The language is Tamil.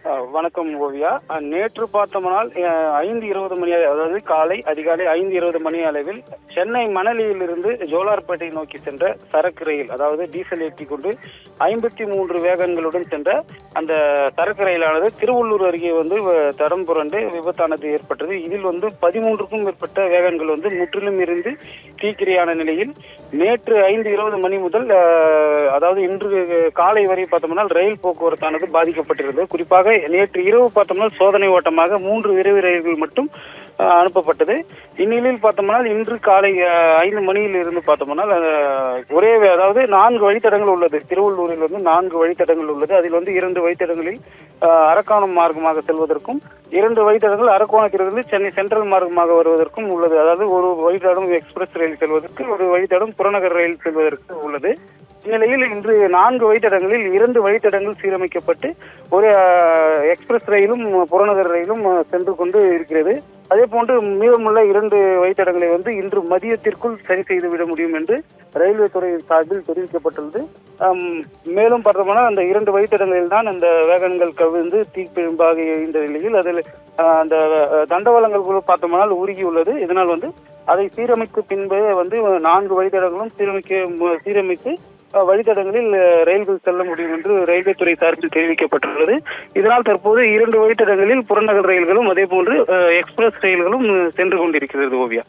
வணக்கம் ஓவியா. நேற்று பார்த்தோம்னால் 5:20 மணி, அதாவது அதிகாலை 5:20 மணி அளவில் சென்னை மணலியிலிருந்து ஜோலார்பேட்டை நோக்கி சென்ற சரக்கு ரயில், அதாவது டீசல் ஏற்றி கொண்டு 53 வேகன்களுடன் சென்ற அந்த சரக்கு ரயிலானது திருவள்ளூர் அருகே தடம் புரண்டு விபத்தானது ஏற்பட்டது. இதில் 13க்கும் மேற்பட்ட வேகன்கள் முற்றிலும் இருந்து தீக்கிரையான நிலையில் நேற்று 5:20 மணி முதல் அதாவது இன்று காலை வரை பார்த்தோம்னா ரயில் போக்குவரத்தானது பாதிக்கப்பட்டிருந்தது. குறிப்பாக நேற்று இரவு பார்த்தோம்னா சோதனை ஓட்டமாக 3 விரைவு ரயில்கள் மட்டும் அனுப்பப்பட்டது. இந்நிலையில் பார்த்தோம்னா இன்று காலை 5 மணியில் இருந்து பார்த்தோம்னா அதாவது 4 வழித்தடங்கள் உள்ளது. திருவள்ளூரில் 4 வழித்தடங்கள் உள்ளது. அதில் 2 வழித்தடங்களில் அரக்கோணம் மார்க்கமாக செல்வதற்கும், 2 வழித்தடங்கள் அரக்கோணத்திலிருந்து சென்னை சென்ட்ரல் மார்க்கமாக வருவதற்கும் உள்ளது. அதாவது ஒரு வழித்தடம் எக்ஸ்பிரஸ் ரயில் செல்வதற்கு, ஒரு வழித்தடம் புறநகர் ரயில் செல்வதற்கு உள்ளது. இந்நிலையில் இன்று 4 வழித்தடங்களில் 2 வழித்தடங்கள் சீரமைக்கப்பட்டு ஒரு எக்ஸ்பிரஸ் ரயிலும் புறநகர் ரயிலும் சென்று கொண்டு இருக்கிறது. அதே போன்று மீதமுள்ள 2 வழித்தடங்களை இன்று மதியத்திற்குள் சரி செய்துவிட முடியும் என்று ரயில்வே துறை சார்பில் தெரிவிக்கப்பட்டுள்ளது. மேலும் பார்த்தோம்னா அந்த 2 வழித்தடங்களில் தான் அந்த வேகன்கள் கவிழ்ந்து தீப்பிழம்பாக எரிந்த நிலையில் அதில் அந்த தண்டவாளங்கள் பார்த்தோம்னா உருகியுள்ளது. இதனால் அதை சீரமைக்கு பின்பு 4 வழித்தடங்களும் சீரமைத்து வழித்தடங்களில் ரயில்கள் செல்ல முடியும் என்று ரயில்வே துறை சார்பில் தெரிவிக்கப்பட்டுள்ளது. இதனால் தற்போது 2 வழித்தடங்களில் புறநகர் ரயில்களும் அதே போன்று எக்ஸ்பிரஸ் ரயில்களும் சென்று கொண்டிருக்கிறது. ஓவியா.